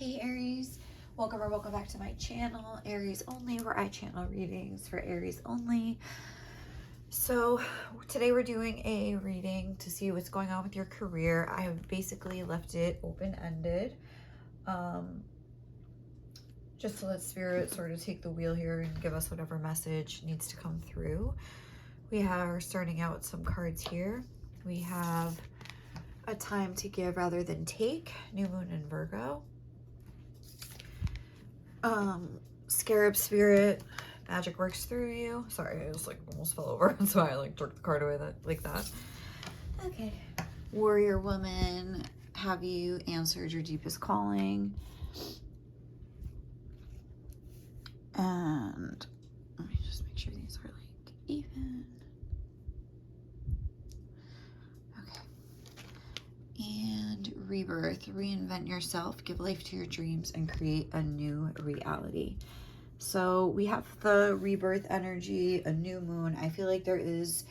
Hey Aries, welcome or welcome back to my channel, Aries Only, where I channel readings for Aries only. So today we're doing a reading to see what's going on with your career. I have basically left it open-ended, just to let Spirit sort of take the wheel here and give us whatever message needs to come through. We are starting out with some cards here. We have a time to give rather than take, new moon in Virgo. Scarab Spirit, magic works through you. Sorry, I just like almost fell over, so I like jerked the card away like that. Okay. Warrior Woman, have you answered your deepest calling? And let me just make sure these are like even. And rebirth, reinvent yourself, give life to your dreams, and create a new reality. So we have the rebirth energy, a new moon. I feel like there is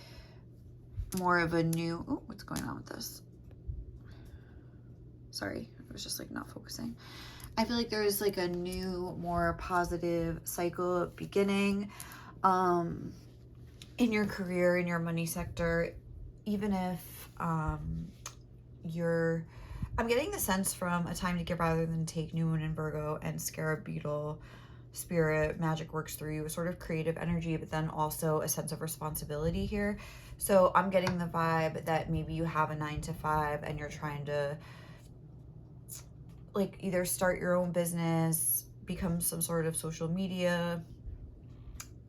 more of a new, oh, what's going on with this? Sorry, I was just like not focusing. I feel like there is like a new, more positive cycle beginning in your career, in your money sector, even if I'm getting the sense from a time to give rather than take, new moon in Virgo, and Scarab Beetle Spirit, magic works through you, a sort of creative energy, but then also a sense of responsibility here. So I'm getting the vibe that maybe you have a 9-to-5 and you're trying to like either start your own business, become some sort of social media,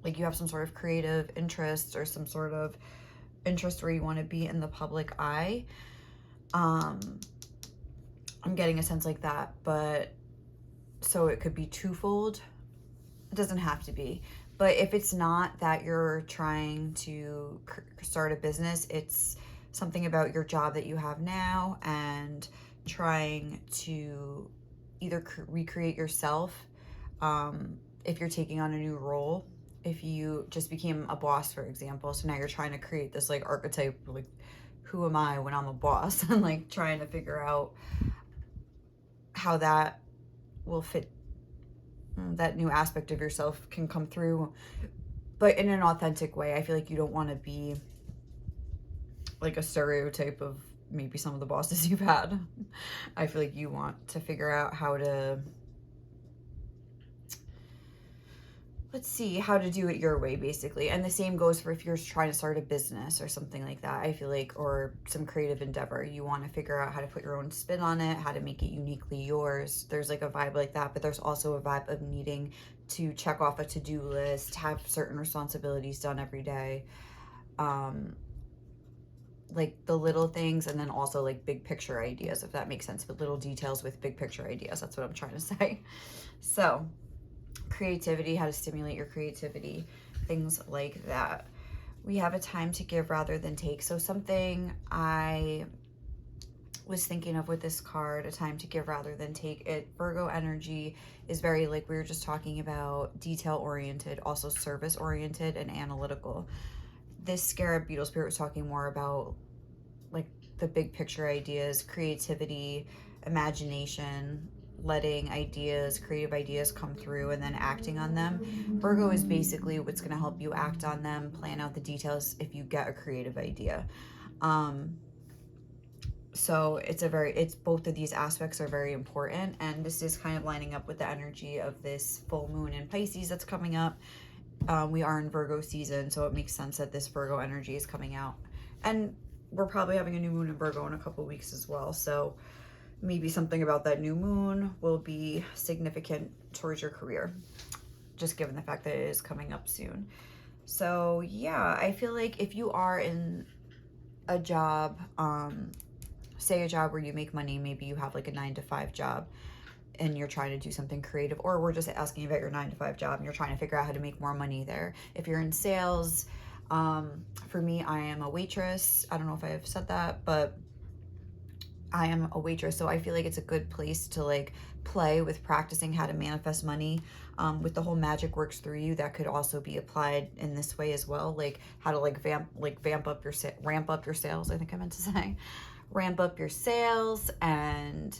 like you have some sort of creative interest or some sort of interest where you want to be in the public eye. I'm getting a sense like that, but so it could be twofold. It doesn't have to be, but if it's not that you're trying to start a business, it's something about your job that you have now and trying to either recreate yourself, if you're taking on a new role, if you just became a boss, for example, so now you're trying to create this like archetype, like who am I when I'm a boss, and like trying to figure out how that will fit, that new aspect of yourself can come through, but in an authentic way. I feel like you don't want to be like a stereotype of maybe some of the bosses you've had. I feel like you want to figure out how to, let's see, how to do it your way, basically. And the same goes for if you're trying to start a business or something like that. I feel like, or some creative endeavor, you want to figure out how to put your own spin on it, how to make it uniquely yours. There's like a vibe like that, but there's also a vibe of needing to check off a to-do list, have certain responsibilities done every day. Like the little things, and then also like big picture ideas, if that makes sense, but little details with big picture ideas. That's what I'm trying to say. So creativity, how to stimulate your creativity, things like that. We have a time to give rather than take. So something I was thinking of with this card, a time to give rather than take, it, Virgo energy is very, like we were just talking about, detail oriented, also service oriented and analytical. This Scarab Beetle Spirit was talking more about like the big picture ideas, creativity, imagination, letting ideas, creative ideas come through and then acting on them. Virgo is basically what's going to help you act on them, plan out the details if you get a creative idea. So it's both of these aspects are very important, and this is kind of lining up with the energy of this full moon in Pisces that's coming up. We are in Virgo season, so it makes sense that this Virgo energy is coming out, and we're probably having a new moon in Virgo in a couple weeks as well. So maybe something about that new moon will be significant towards your career, just given the fact that it is coming up soon. So yeah, I feel like if you are in a job, say a job where you make money, maybe you have like a 9-to-5 job and you're trying to do something creative, or we're just asking about your 9-to-5 job and you're trying to figure out how to make more money there. If you're in sales, for me, I am a waitress. I don't know if I have said that, but I am a waitress, so I feel like it's a good place to like play with practicing how to manifest money. With the whole magic works through you, that could also be applied in this way as well, like how to like ramp up your sales. I think I meant to say ramp up your sales and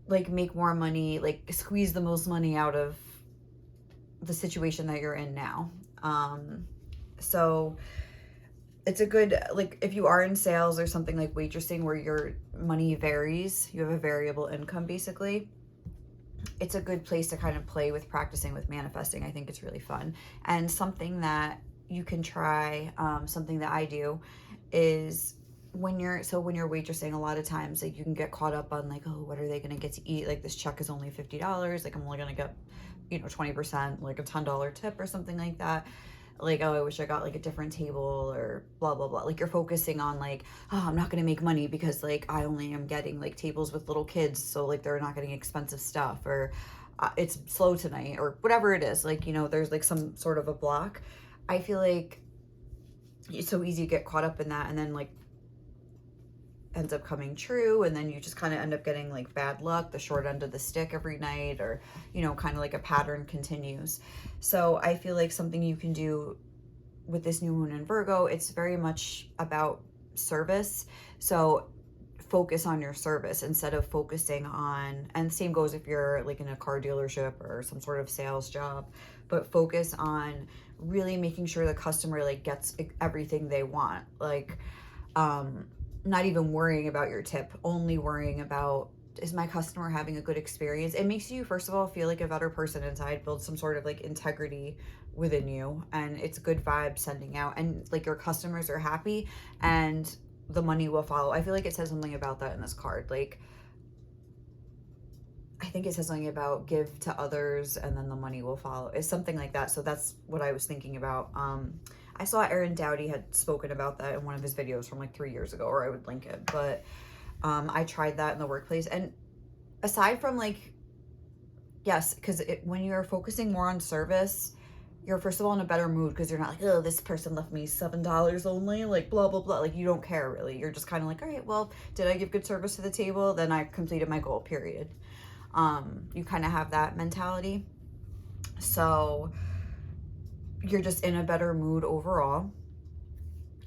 like make more money, like squeeze the most money out of the situation that you're in now. So it's a good, like if you are in sales or something like waitressing where your money varies, you have a variable income basically, it's a good place to kind of play with practicing with manifesting. I think it's really fun. And something that you can try, something that I do is when you're waitressing, a lot of times like you can get caught up on like, oh, what are they going to get to eat? Like this check is only $50. Like I'm only going to get, 20%, like a $10 tip or something like that. Like, oh, I wish I got like a different table or blah, blah, blah. Like you're focusing on like, oh, I'm not going to make money because like I only am getting like tables with little kids. So like they're not getting expensive stuff, or it's slow tonight or whatever it is. Like, there's like some sort of a block. I feel like it's so easy to get caught up in that, and then like ends up coming true, and then you just kind of end up getting like bad luck, the short end of the stick every night, or kind of like a pattern continues. So I feel like something you can do with this new moon in Virgo, it's very much about service. So focus on your service instead of focusing on, and same goes if you're like in a car dealership or some sort of sales job, but focus on really making sure the customer like gets everything they want. Like not even worrying about your tip, only worrying about, is my customer having a good experience? It makes you, first of all, feel like a better person inside, build some sort of like integrity within you, and it's good vibes sending out, and like your customers are happy and the money will follow. I feel like it says something about that in this card. Like I think it says something about give to others and then the money will follow. It's something like that. So that's what I was thinking about. I saw Aaron Doughty had spoken about that in one of his videos from like 3 years ago, or I would link it. But I tried that in the workplace. And aside from like, yes, because when you're focusing more on service, you're first of all in a better mood because you're not like, oh, this person left me $7 only, like blah, blah, blah. Like you don't care really. You're just kind of like, all right, well, did I give good service to the table? Then I completed my goal, period. You kind of have that mentality. So you're just in a better mood overall.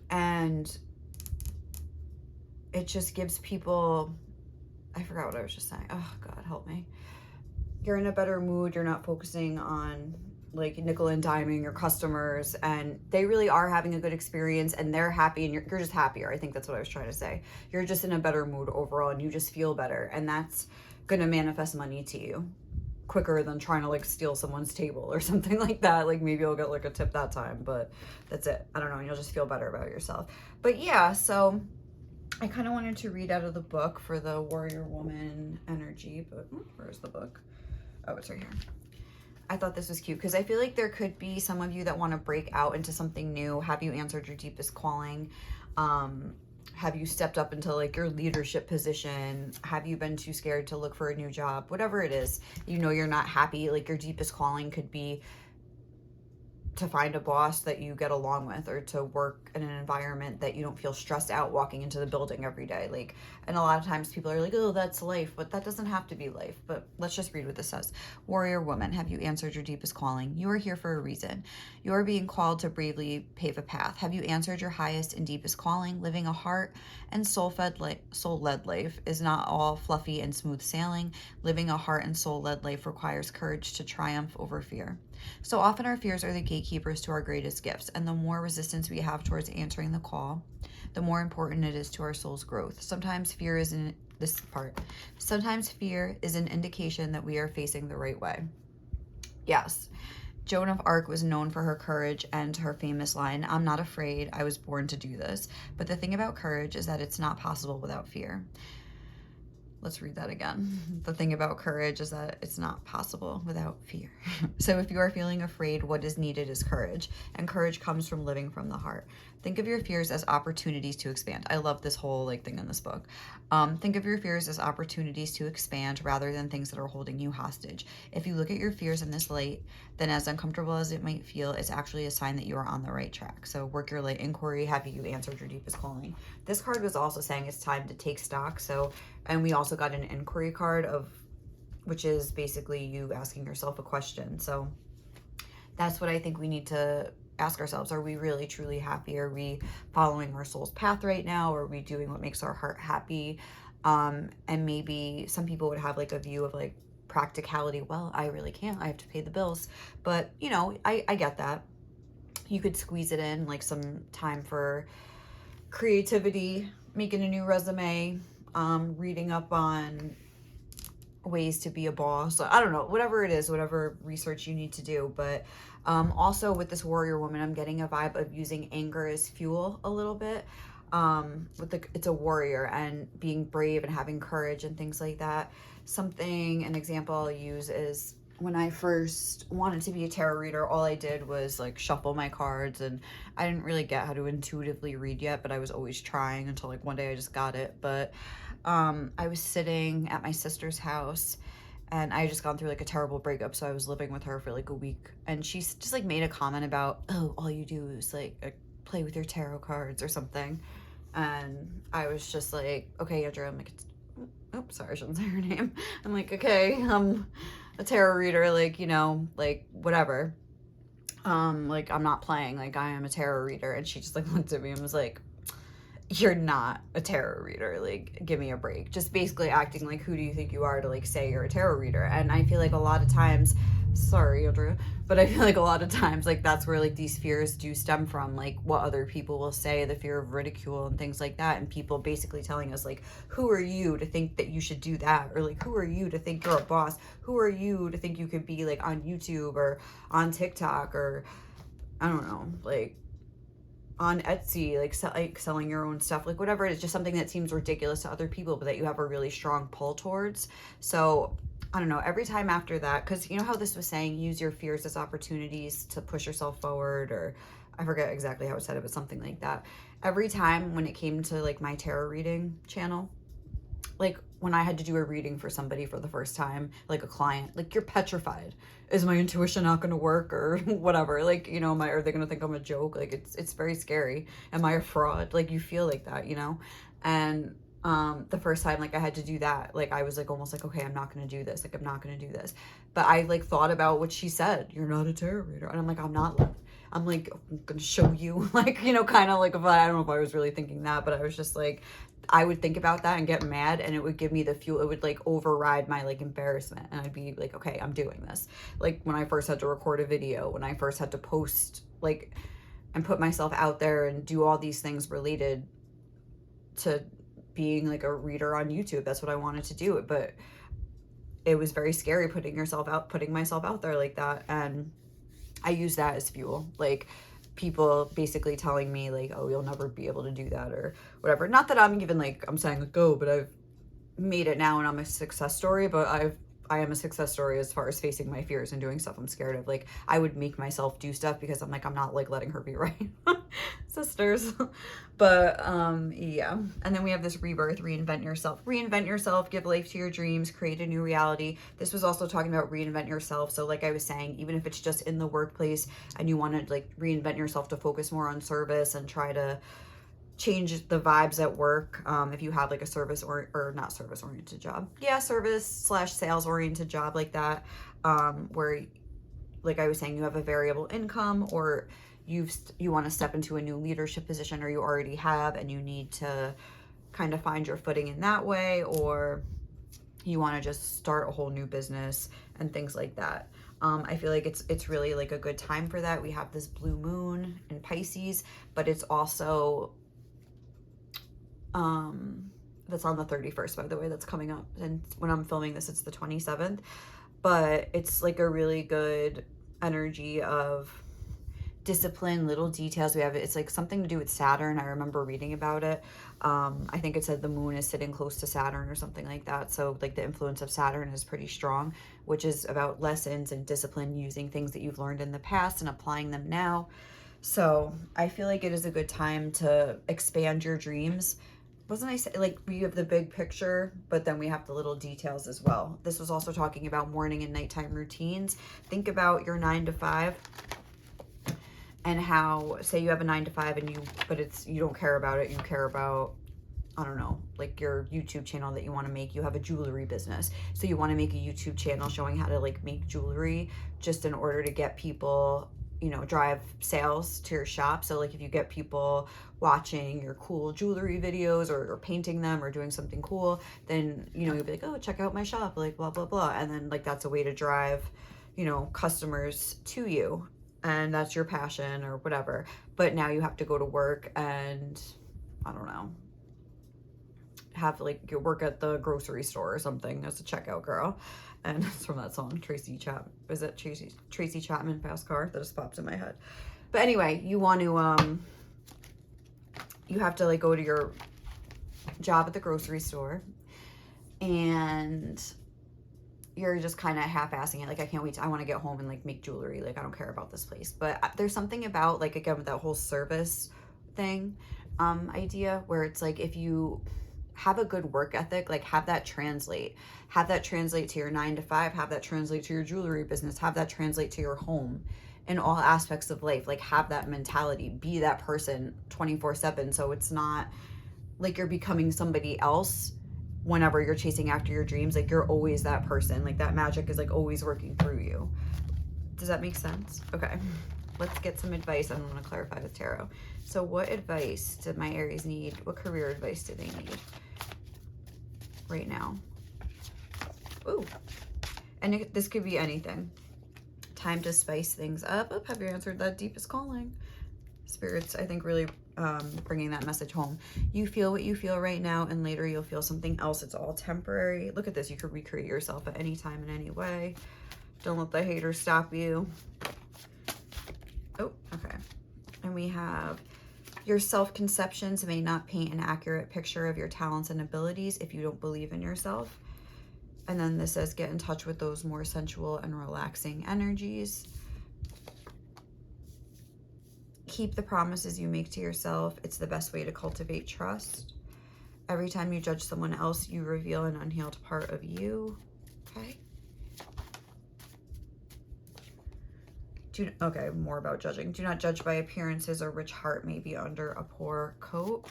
And it just gives people, I forgot what I was just saying. Oh God, help me. You're in a better mood. You're not focusing on like nickel and diming your customers, and they really are having a good experience and they're happy, and you're just happier. I think that's what I was trying to say. You're just in a better mood overall and you just feel better, and that's going to manifest money to you quicker than trying to like steal someone's table or something like that. Like maybe you'll get like a tip that time, but that's it. I don't know. And you'll just feel better about yourself. But yeah, so I kind of wanted to read out of the book for the warrior woman energy, but where's the book? Oh, it's right here. I thought this was cute because I feel like there could be some of you that want to break out into something new. Have you answered your deepest calling? Have you stepped up into like your leadership position? Have you been too scared to look for a new job? Whatever it is, you're not happy. Like your deepest calling could be to find a boss that you get along with, or to work in an environment that you don't feel stressed out walking into the building every day. Like, and a lot of times people are like, oh, that's life, but that doesn't have to be life. But let's just read what this says. Warrior woman, have you answered your deepest calling? You are here for a reason. You are being called to bravely pave a path. Have you answered your highest and deepest calling? Living a heart and soul-led life is not all fluffy and smooth sailing. Living a heart and soul-led life requires courage to triumph over fear. So often our fears are the gatekeepers to our greatest gifts, and the more resistance we have towards answering the call, the more important it is to our soul's growth. Sometimes fear is an indication that we are facing the right way. Yes. Joan of Arc was known for her courage and her famous line, I'm not afraid, I was born to do this. But the thing about courage is that it's not possible without fear. Let's read that again. The thing about courage is that it's not possible without fear. So if you are feeling afraid, what is needed is courage. And courage comes from living from the heart. Think of your fears as opportunities to expand. I love this whole thing in this book. Think of your fears as opportunities to expand rather than things that are holding you hostage. If you look at your fears in this light, then as uncomfortable as it might feel, it's actually a sign that you are on the right track. So work your light inquiry. Have you answered your deepest calling? This card was also saying it's time to take stock. So, and we also got an inquiry card which is basically you asking yourself a question. So that's what I think we need to ask ourselves. Are we really truly happy? Are we following our soul's path right now? Are we doing what makes our heart happy? And maybe some people would have like a view of like practicality. Well, I really can't. I have to pay the bills. But, you know, I get that. You could squeeze it in, like some time for creativity, making a new resume, reading up on ways to be a boss. I don't know, whatever it is, whatever research you need to do. But also with this warrior woman, I'm getting a vibe of using anger as fuel a little bit. It's a warrior and being brave and having courage and things like that. An example I'll use is when I first wanted to be a tarot reader, all I did was like shuffle my cards, and I didn't really get how to intuitively read yet, but I was always trying until like one day I just got it. But I was sitting at my sister's house, and I had just gone through like a terrible breakup, so I was living with her for like a week, and she just like made a comment about, oh, all you do is like play with your tarot cards or something. And I was just like, okay, Andrew, I'm like, oops, sorry, I shouldn't say her name. I'm like, okay, I'm a tarot reader, like, you know, like whatever. Like I'm not playing, like I am a tarot reader. And she just like looked at me and was like, you're not a tarot reader, like give me a break. Just basically acting like, who do you think you are to like say you're a tarot reader? And I feel like a lot of times, sorry Andrea, but I feel like a lot of times like that's where like these fears do stem from, like what other people will say, the fear of ridicule and things like that, and people basically telling us like, who are you to think that you should do that? Or like, who are you to think you're a boss? Who are you to think you could be like on YouTube or on TikTok or I don't know, like on Etsy, like selling your own stuff, like whatever. It's just something that seems ridiculous to other people, but that you have a really strong pull towards. So I don't know, every time after that, because you know how this was saying, use your fears as opportunities to push yourself forward, or I forget exactly how it said it, but something like that. Every time when it came to like my tarot reading channel, like when I had to do a reading for somebody for the first time, like a client, like you're petrified. Is my intuition not going to work or whatever? Like, you know, are they going to think I'm a joke? Like it's very scary. Am I a fraud? Like you feel like that, you know? And the first time like I had to do that, like I was like almost like, okay, I'm not going to do this. Like I'm not going to do this. But I like thought about what she said. You're not a tarot reader. And I'm like, I'm going to show you, like, you know, kind of like, I don't know if I was really thinking that, but I was just like, I would think about that and get mad, and it would give me the fuel. It would like override my like embarrassment, and I'd be like, okay, I'm doing this. Like when I first had to record a video, when I first had to post like and put myself out there and do all these things related to being like a reader on YouTube. That's what I wanted to do. But it was very scary putting myself out there like that. And I use that as fuel. Like people basically telling me like, oh, you'll never be able to do that or whatever. Not that I'm even like, I'm saying like, go, but I've made it now and I'm a success story, but I am a success story as far as facing my fears and doing stuff I'm scared of. Like I would make myself do stuff because I'm like, I'm not like letting her be right. Sisters. But yeah. And then we have this rebirth, reinvent yourself, give life to your dreams, create a new reality. This was also talking about reinvent yourself. So like I was saying, even if it's just in the workplace and you want to like reinvent yourself to focus more on service and try to change the vibes at work. If you have like a service or not service oriented job, service/sales oriented job like that, where like I was saying, you have a variable income, or you want to step into a new leadership position, or you already have and you need to kind of find your footing in that way, or you want to just start a whole new business and things like that. I feel like it's really like a good time for that. We have this blue moon in Pisces, but it's also that's on the 31st, by the way, that's coming up. And when I'm filming this, it's the 27th, but it's like a really good energy of discipline, little details. It's like something to do with Saturn. I remember reading about it. I think it said the moon is sitting close to Saturn or something like that. So like the influence of Saturn is pretty strong, which is about lessons and discipline, using things that you've learned in the past and applying them now. So I feel like it is a good time to expand your dreams. Wasn't I say like we have the big picture, but then we have the little details as well. This was also talking about morning and nighttime routines. Think about your 9 to 5 and how, say you have a 9 to 5 and you don't care about it. You care about, I don't know, like your YouTube channel that you want to make. You have a jewelry business, so you want to make a YouTube channel showing how to like make jewelry, just in order to get people you know, drive sales to your shop. So like if you get people watching your cool jewelry videos or painting them or doing something cool, then, you know, you'll be like, oh, check out my shop, like blah, blah, blah. And then like that's a way to drive, you know, customers to you. And that's your passion or whatever. But now you have to go to work and, I don't know, have like you work at the grocery store or something as a checkout girl. And it's from that song, is it Tracy Chapman, Fast Car? That just popped in my head. But anyway, you want to, you have to like go to your job at the grocery store and you're just kind of half-assing it. Like, I can't wait I want to get home and like make jewelry. Like, I don't care about this place. But there's something about like, again, with that whole service thing, idea where it's like, if you have a good work ethic, like have that translate to your 9 to 5, have that translate to your jewelry business, have that translate to your home in all aspects of life. Like have that mentality, be that person 24/7. So it's not like you're becoming somebody else whenever you're chasing after your dreams. Like you're always that person. Like that magic is like always working through you. Does that make sense? Okay. Let's get some advice. I'm going to clarify with tarot. So what advice did my Aries need? What career advice do they need right now? Ooh. And this could be anything. Time to spice things up. Oh, have you answered that deepest calling? Spirits, I think, really bringing that message home. You feel what you feel right now, and later you'll feel something else. It's all temporary. Look at this. You could recreate yourself at any time in any way. Don't let the haters stop you. Oh, okay. And we have, your self-conceptions may not paint an accurate picture of your talents and abilities if you don't believe in yourself. And then this says, get in touch with those more sensual and relaxing energies. Keep the promises you make to yourself. It's the best way to cultivate trust. Every time you judge someone else, you reveal an unhealed part of you. Okay. Okay, more about judging. Do not judge by appearances. A rich heart may be under a poor coat.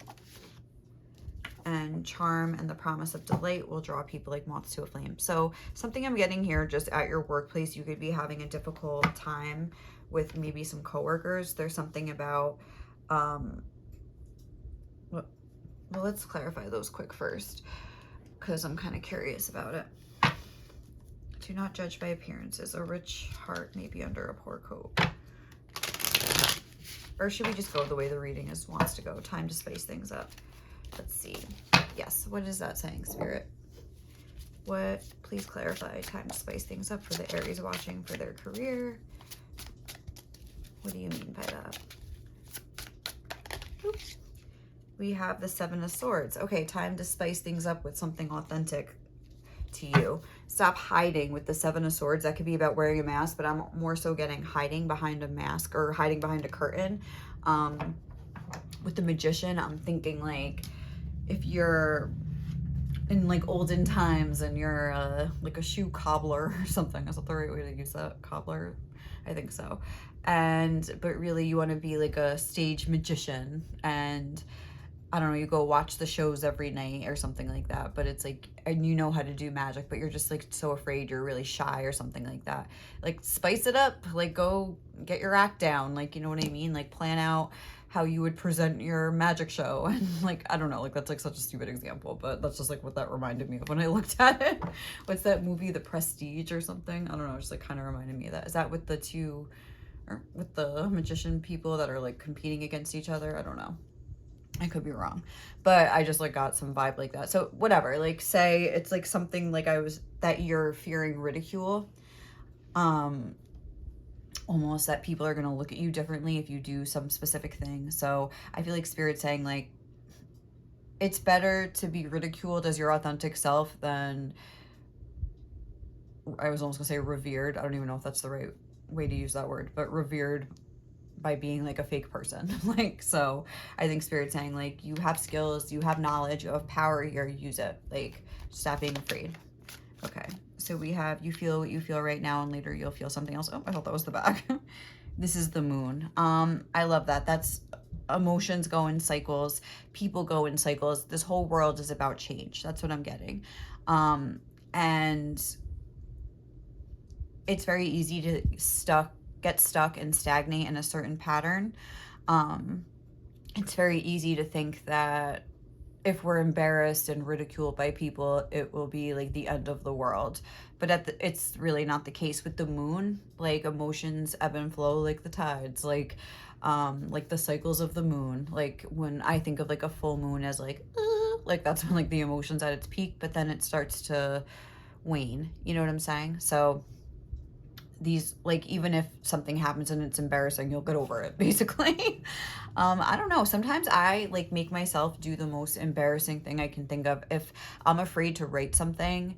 And charm and the promise of delight will draw people like moths to a flame. So something I'm getting here, just at your workplace, you could be having a difficult time with maybe some coworkers. There's something about, well, let's clarify those quick first, because I'm kind of curious about it. Do not judge by appearances. A rich heart may be under a poor coat. Or should we just go the way the reading wants to go? Time to spice things up. Let's see. Yes, what is that saying, Spirit? What? Please clarify. Time to spice things up for the Aries watching for their career. What do you mean by that? Oops. We have the 7 of Swords. Okay, time to spice things up with something authentic to you. Stop hiding with the 7 of Swords. That could be about wearing a mask, but I'm more so getting hiding behind a mask or hiding behind a curtain. With the Magician, I'm thinking like, if you're in like olden times and you're like a shoe cobbler or something. Is that the right way to use that? Cobbler? I think so. But really you want to be like a stage magician, and I don't know, you go watch the shows every night or something like that, but it's like, and you know how to do magic, but you're just like so afraid, you're really shy or something like that. Like spice it up, like go get your act down, like, you know what I mean? Like plan out how you would present your magic show. And like, I don't know, like that's like such a stupid example, but that's just like what that reminded me of when I looked at it. What's that movie, The Prestige or something? I don't know, just like kind of reminded me of that. Is that with the two, or with the magician people that are like competing against each other? I don't know. I could be wrong, but I just like got some vibe like that. So whatever, like say it's like something like that you're fearing ridicule, almost that people are going to look at you differently if you do some specific thing. So I feel like Spirit's saying like, it's better to be ridiculed as your authentic self than, I was almost gonna say revered. I don't even know if that's the right way to use that word, but revered by being like a fake person. Like, so I think Spirit's saying like, you have skills, you have knowledge, you have power here, use it. Like, stop being afraid. Okay, so we have, you feel what you feel right now, and later you'll feel something else. Oh, I thought that was the back. This is the Moon. I love that. That's emotions go in cycles, people go in cycles. This whole world is about change. That's what I'm getting. And it's very easy to get stuck and stagnate in a certain pattern. It's very easy to think that if we're embarrassed and ridiculed by people, it will be like the end of the world. But it's really not the case with the moon. Like, emotions ebb and flow like the tides, like the cycles of the moon. Like, when I think of like a full moon as like that's when like the emotions at its peak, but then it starts to wane. You know what I'm saying? So these, like, even if something happens and it's embarrassing, you'll get over it, basically. I don't know, sometimes I like make myself do the most embarrassing thing I can think of. If I'm afraid to write something,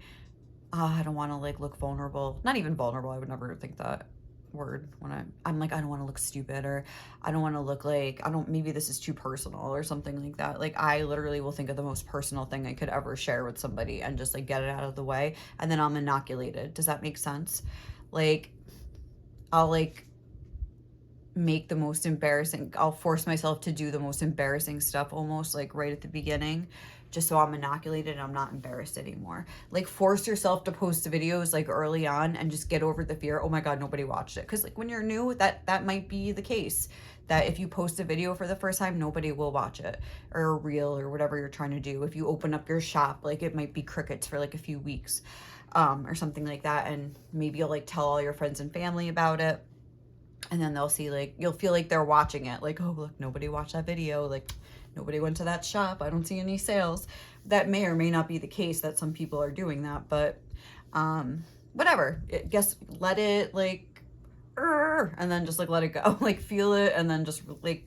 I don't want to like look vulnerable. Not even vulnerable, I would never think that word when I'm like, I don't want to look stupid, or I don't want to look like, maybe this is too personal or something like that. Like, I literally will think of the most personal thing I could ever share with somebody and just like get it out of the way, and then I'm inoculated. Does that make sense? Like, I'll like make the most embarrassing, I'll force myself to do the most embarrassing stuff almost like right at the beginning, just so I'm inoculated and I'm not embarrassed anymore. Like, force yourself to post the videos like early on and just get over the fear, oh my god, nobody watched it. Because like when you're new, that might be the case, that if you post a video for the first time, nobody will watch it, or a reel or whatever you're trying to do. If you open up your shop, like it might be crickets for like a few weeks, or something like that, and maybe you'll like tell all your friends and family about it, and then they'll see, like, you'll feel like they're watching it, like, oh look, nobody watched that video, like nobody went to that shop, I don't see any sales. That may or may not be the case, that some people are doing that, but whatever. Guess let it like and then just like let it go. Like, feel it, and then just like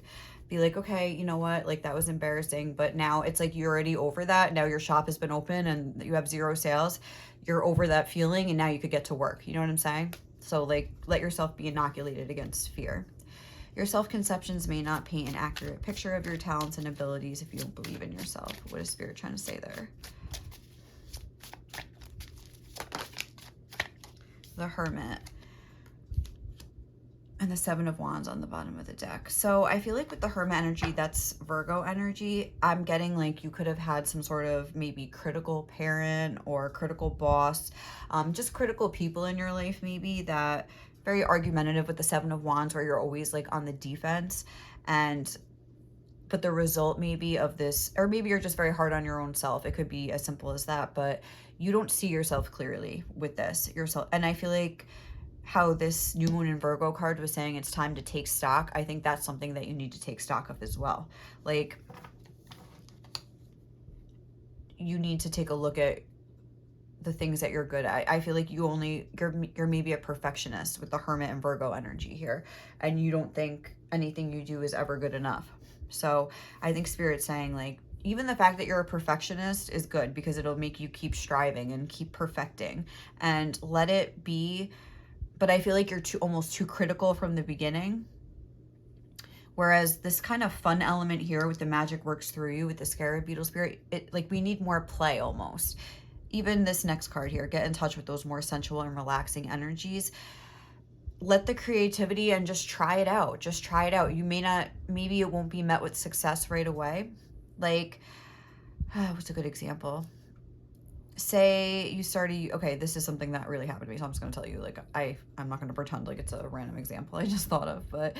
be like, okay, you know what, like that was embarrassing, but now it's like you're already over that. Now your shop has been open and you have 0 sales. You're over that feeling, and now you could get to work. You know what I'm saying? So like, let yourself be inoculated against fear. Your self-conceptions may not paint an accurate picture of your talents and abilities if you don't believe in yourself. What is Spirit trying to say there? The Hermit. And the 7 of Wands on the bottom of the deck. So I feel like with the Hermit energy, that's Virgo energy. I'm getting like you could have had some sort of maybe critical parent or critical boss, just critical people in your life, maybe, that very argumentative with the 7 of Wands, where you're always like on the defense. But the result maybe of this, or maybe you're just very hard on your own self. It could be as simple as that, but you don't see yourself clearly with this yourself. And I feel like how this new moon in Virgo card was saying it's time to take stock, I think that's something that you need to take stock of as well. Like, you need to take a look at the things that you're good at. I feel like you're maybe a perfectionist with the Hermit and Virgo energy here, and you don't think anything you do is ever good enough. So I think Spirit's saying, like, even the fact that you're a perfectionist is good, because it'll make you keep striving and keep perfecting, and let it be. But I feel like you're almost too critical from the beginning. Whereas this kind of fun element here with the magic works through you with the Scarab Beetle Spirit, we need more play almost. Even this next card here, get in touch with those more sensual and relaxing energies. Let the creativity and just try it out. Just try it out. You maybe it won't be met with success right away. Like, what's a good example? Say you started, okay, this is something that really happened to me, so I'm just going to tell you, like, I'm not going to pretend like it's a random example I just thought of, but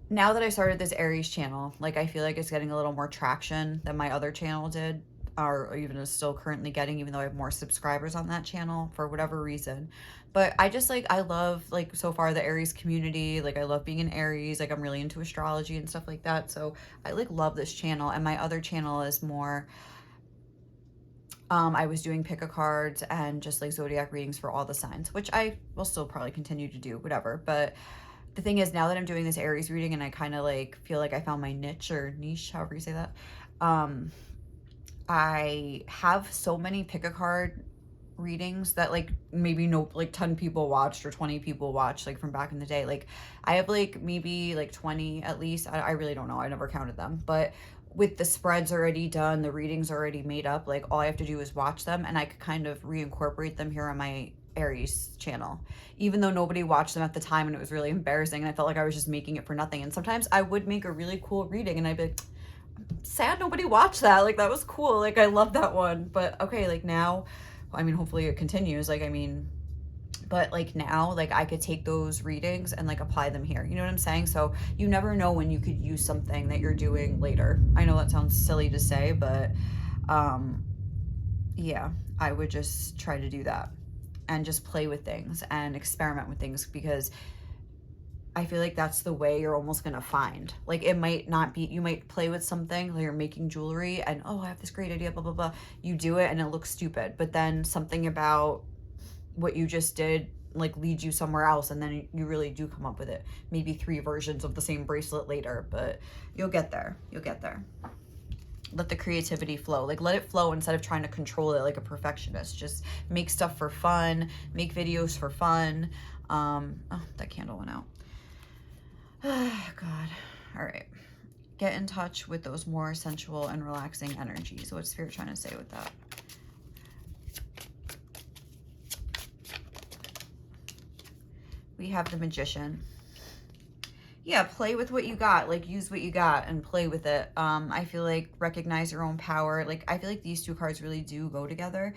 now that I started this Aries channel, like, I feel like it's getting a little more traction than my other channel did, or even is still currently getting, even though I have more subscribers on that channel for whatever reason. But I just, like, I love, like, so far the Aries community. Like, I love being an Aries. Like, I'm really into astrology and stuff like that, so I, like, love this channel. And my other channel is more, I was doing pick-a-cards and just like zodiac readings for all the signs, which I will still probably continue to do, whatever. But the thing is, now that I'm doing this Aries reading and I kind of like feel like I found my niche, however you say that, I have so many pick-a-card readings that like maybe 10 people watched or 20 people watched, like from back in the day. Like, I have like maybe like 20 at least. I really don't know. I never counted them. But with the spreads already done, the readings already made up, like all I have to do is watch them, and I could kind of reincorporate them here on my Aries channel, even though nobody watched them at the time, and it was really embarrassing, and I felt like I was just making it for nothing. And sometimes I would make a really cool reading and I'd be like, sad nobody watched that, like that was cool, like I love that one. But okay, like now, I mean, hopefully it continues, like, I mean, but like now, like I could take those readings and like apply them here. You know what I'm saying? So you never know when you could use something that you're doing later. I know that sounds silly to say, but yeah, I would just try to do that and just play with things and experiment with things, because I feel like that's the way you're almost going to find. Like, it might not be, you might play with something, like you're making jewelry and, oh, I have this great idea, blah, blah, blah. You do it and it looks stupid. But then something about what you just did, like, leads you somewhere else. And then you really do come up with it. Maybe 3 versions of the same bracelet later, but you'll get there. You'll get there. Let the creativity flow. Like, let it flow instead of trying to control it like a perfectionist. Just make stuff for fun. Make videos for fun. Oh, that candle went out. God. All right. Get in touch with those more sensual and relaxing energies. What's Spirit trying to say with that? We have the Magician. Yeah, play with what you got. Like, use what you got and play with it. I feel like recognize your own power. Like, I feel like these 2 cards really do go together.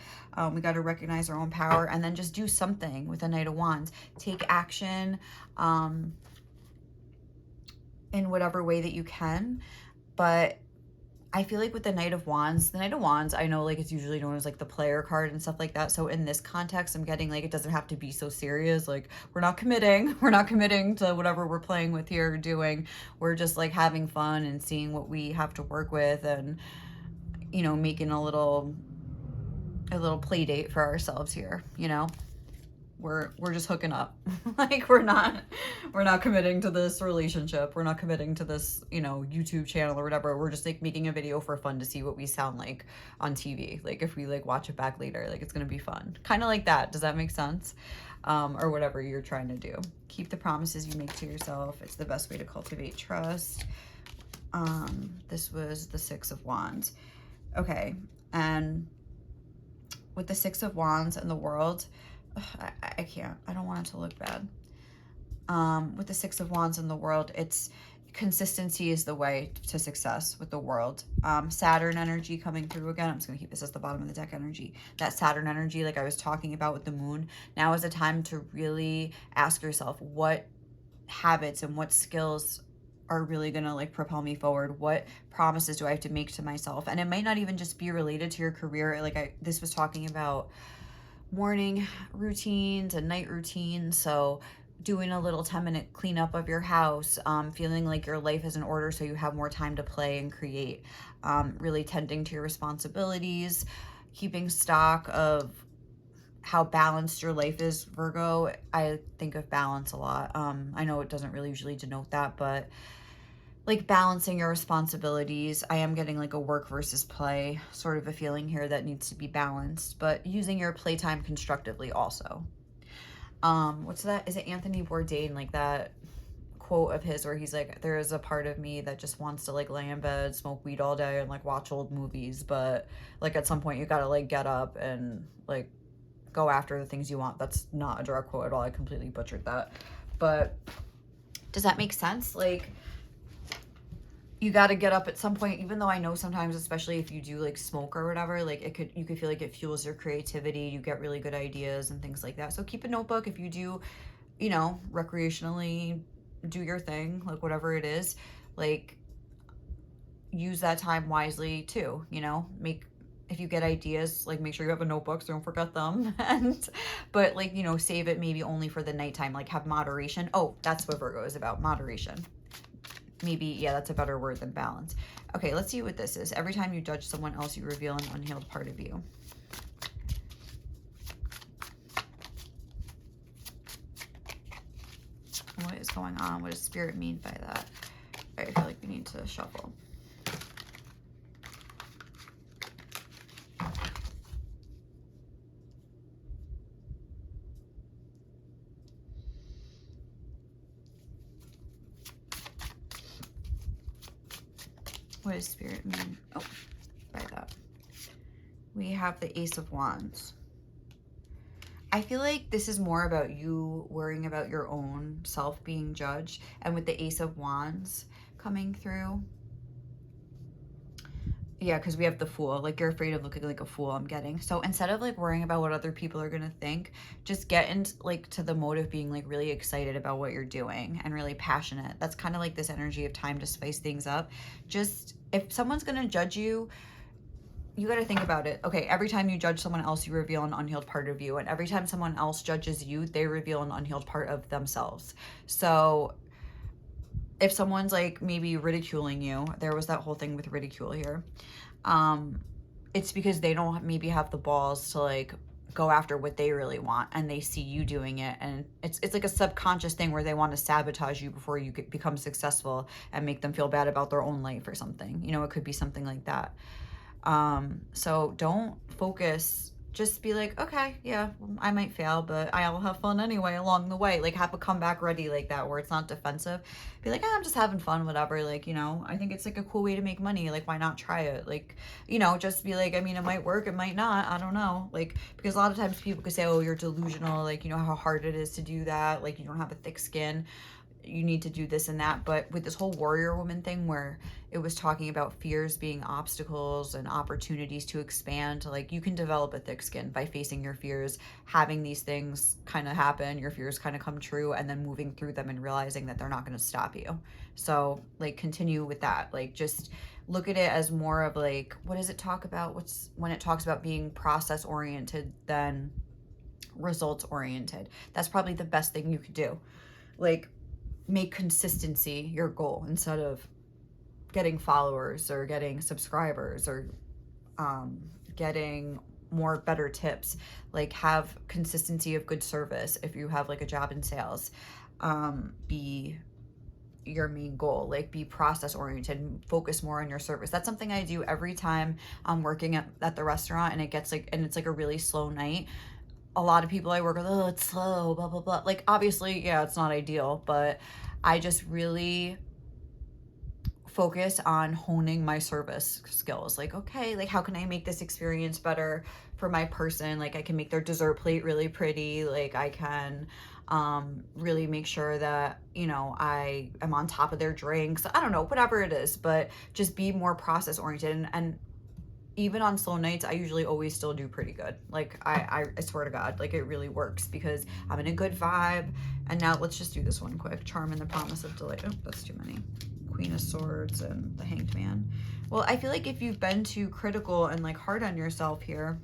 We got to recognize our own power and then just do something with the Knight of Wands. Take action in whatever way that you can. But I feel like with the Knight of Wands, I know like it's usually known as like the player card and stuff like that. So in this context, I'm getting like, it doesn't have to be so serious. Like, we're not committing to whatever we're playing with here or doing. We're just like having fun and seeing what we have to work with, and, you know, making a little play date for ourselves here, you know. We're just hooking up. Like, we're not committing to this relationship. We're not committing to this, you know, YouTube channel or whatever. We're just like making a video for fun to see what we sound like on TV. Like, if we like watch it back later, like, it's gonna be fun. Kind of like that. Does that make sense? Or whatever you're trying to do. Keep the promises you make to yourself. It's the best way to cultivate trust. This was the 6 of Wands. Okay, and with the 6 of Wands and the World, I can't. I don't want it to look bad. With the 6 of Wands in the World, it's consistency is the way to success with the World. Saturn energy coming through again. I'm just going to keep this as the bottom of the deck energy. That Saturn energy, like I was talking about with the moon, now is a time to really ask yourself, what habits and what skills are really going to like propel me forward? What promises do I have to make to myself? And it might not even just be related to your career. Like this was talking about morning routines and night routines. So doing a little 10-minute cleanup of your house, feeling like your life is in order so you have more time to play and create, really tending to your responsibilities, keeping stock of how balanced your life is, Virgo. I think of balance a lot. I know it doesn't really usually denote that, but like balancing your responsibilities. I am getting like a work versus play sort of a feeling here that needs to be balanced, but using your playtime constructively also. What's that? Is it Anthony Bourdain, like that quote of his where he's like, there is a part of me that just wants to like lay in bed, smoke weed all day and like watch old movies, but like at some point you gotta like get up and like go after the things you want. That's not a direct quote at all. I completely butchered that. But does that make sense? Like, you got to get up at some point, even though I know sometimes, especially if you do like smoke or whatever, like you could feel like it fuels your creativity. You get really good ideas and things like that. So keep a notebook if you do, you know, recreationally do your thing, like whatever it is, like use that time wisely too, you know, if you get ideas, like make sure you have a notebook so don't forget them. But like, you know, save it maybe only for the nighttime, like have moderation. Oh, that's what Virgo is about, moderation. Maybe, yeah, that's a better word than balance. Okay, let's see what this is. Every time you judge someone else, you reveal an unhealed part of you. What is going on? What does Spirit mean by that? I feel like we need to shuffle. What does Spirit mean? Oh, by that. We have the Ace of Wands. I feel like this is more about you worrying about your own self being judged. And with the Ace of Wands coming through, Yeah, because we have the Fool. Like, you're afraid of looking like a fool, I'm getting. So instead of like worrying about what other people are gonna think, just get into like to the mode of being like really excited about what you're doing and really passionate. That's kind of like this energy of time to spice things up. Just if someone's gonna judge you, you got to think about it. Okay, every time you judge someone else, you reveal an unhealed part of you. And every time someone else judges you, they reveal an unhealed part of themselves. So if someone's like maybe ridiculing you, there was that whole thing with ridicule here. It's because they don't maybe have the balls to like go after what they really want, and they see you doing it, and it's like a subconscious thing where they want to sabotage you before you become successful and make them feel bad about their own life or something. You know, it could be something like that. So don't focus, just be like, okay, yeah, I might fail, but I'll have fun anyway along the way. Like, have a comeback ready like that where it's not defensive. Be like, I'm just having fun, whatever. Like, you know, I think it's like a cool way to make money. Like, why not try it? Like, you know, just be like, I mean, it might work, it might not. I don't know. Like, because a lot of times people could say, oh, you're delusional. Like, you know how hard it is to do that. Like, you don't have a thick skin, you need to do this and that. But with this whole warrior woman thing where it was talking about fears being obstacles and opportunities to expand, like, you can develop a thick skin by facing your fears, having these things kind of happen, your fears kind of come true, and then moving through them and realizing that they're not going to stop you. So like, continue with that. Like, just look at it as more of like, what does it talk about? What's when it talks about being process oriented than results oriented? That's probably the best thing you could do. Like, make consistency your goal instead of getting followers or getting subscribers or getting more better tips. Like, have consistency of good service. If you have like a job in sales, be your main goal. Like, be process oriented, focus more on your service. That's something I do every time I'm working at the restaurant and it's like a really slow night. A lot of people I work with, oh, it's slow, blah, blah, blah. Like, obviously, yeah, it's not ideal, but I just really focus on honing my service skills. Like, okay, like, how can I make this experience better for my person? Like, I can make their dessert plate really pretty. Like, I can really make sure that, you know, I am on top of their drinks. I don't know, whatever it is, but just be more process oriented. And even on slow nights, I usually always still do pretty good. Like, I swear to God, like, it really works because I'm in a good vibe. And now let's just do this one quick. Charm and the Promise of Delight. Oh, that's too many. Queen of Swords and the Hanged Man. Well, I feel like if you've been too critical and like hard on yourself here,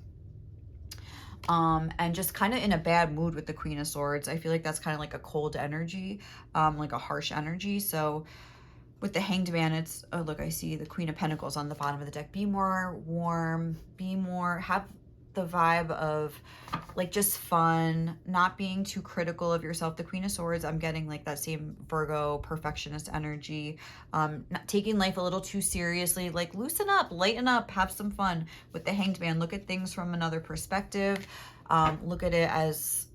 and just kind of in a bad mood with the Queen of Swords, I feel like that's kind of like a cold energy, like a harsh energy. So with the Hanged Man, it's, oh, look, I see the Queen of Pentacles on the bottom of the deck. Be more warm, be more, have the vibe of like just fun, not being too critical of yourself. The Queen of Swords, I'm getting like that same Virgo perfectionist energy, not taking life a little too seriously. Like, loosen up, lighten up, have some fun. With the Hanged Man, look at things from another perspective. Look at it as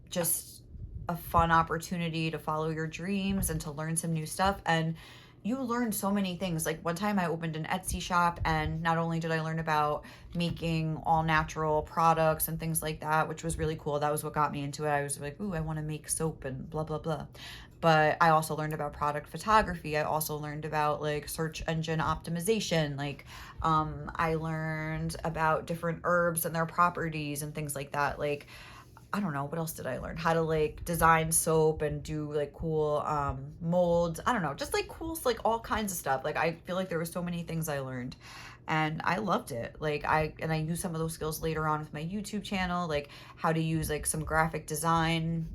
just a fun opportunity to follow your dreams and to learn some new stuff. And you learn so many things. Like, one time I opened an Etsy shop, and not only did I learn about making all natural products and things like that, which was really cool. That was what got me into it. I was like, ooh, I want to make soap and blah, blah, blah. But I also learned about product photography. I also learned about like search engine optimization. Like, I learned about different herbs and their properties and things like that. Like, I don't know, what else did I learn? How to like design soap and do like cool molds. I don't know, just like cool, like all kinds of stuff. Like, I feel like there were so many things I learned and I loved it. Like, I used some of those skills later on with my YouTube channel, like how to use like some graphic design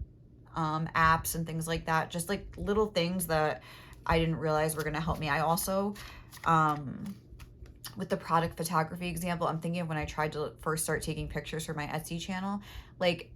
apps and things like that. Just like little things that I didn't realize were going to help me. I also, with the product photography example, I'm thinking of when I tried to first start taking pictures for my Etsy channel, like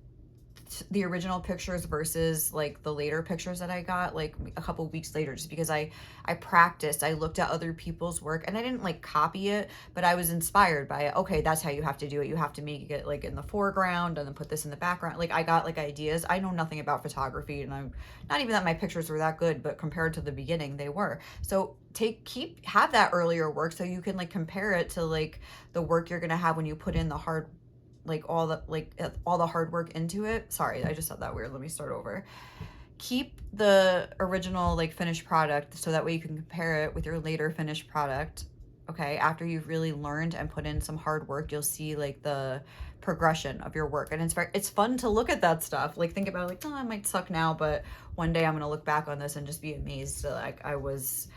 the original pictures versus like the later pictures that I got like a couple weeks later, just because I practiced, I looked at other people's work and I didn't like copy it, but I was inspired by it. Okay, that's how you have to do it. You have to make it like in the foreground and then put this in the background. Like, I got like ideas. I know nothing about photography, and I'm not even that my pictures were that good, but compared to the beginning, they were. So have that earlier work so you can like compare it to like the work you're gonna have when you put in the hard, like all the hard work into it. Sorry, I just said that weird. Let me start over. Keep the original like finished product so that way you can compare it with your later finished product. okay? After you've really learned and put in some hard work, you'll see like the progression of your work. And it's fun to look at that stuff. Like think about like, oh, I might suck now, but one day I'm going to look back on this and just be amazed that like I was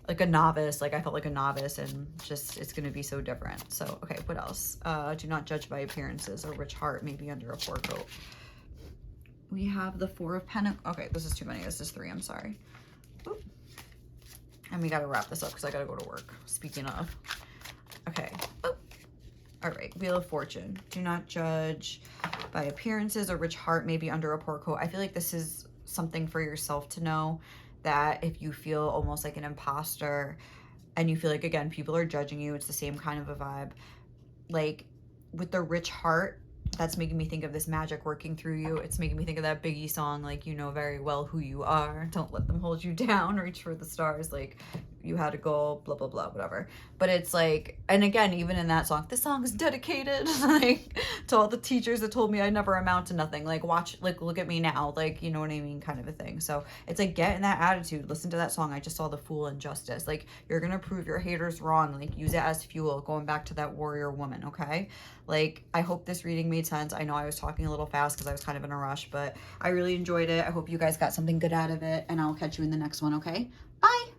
like a novice, like I felt like a novice, and just it's going to be so different. So, okay, what else? Do not judge by appearances. A rich heart may be under a poor coat. We have the Four of Pentacles. Okay, this is too many. This is 3. I'm sorry. Oop. And we got to wrap this up because I got to go to work. Speaking of. Okay. Oop. All right. Wheel of Fortune. Do not judge by appearances. A rich heart may be under a poor coat. I feel like this is something for yourself to know, that if you feel almost like an imposter and you feel like, again, people are judging you, it's the same kind of a vibe. Like with the rich heart, that's making me think of this magic working through you. It's making me think of that Biggie song, like, you know very well who you are. Don't let them hold you down. Reach for the stars. Like, you had a goal, blah, blah, blah, whatever. But it's like, and again, even in that song, this song is dedicated, like, to all the teachers that told me I never amount to nothing. Like, watch, like, look at me now. Like, you know what I mean? Kind of a thing. So it's like, get in that attitude. Listen to that song. I just saw the Fool and Justice. Like, you're going to prove your haters wrong. Like, use it as fuel. Going back to that warrior woman, okay? Like, I hope this reading made sense. I know I was talking a little fast because I was kind of in a rush, but I really enjoyed it. I hope you guys got something good out of it, and I'll catch you in the next one, okay? Bye!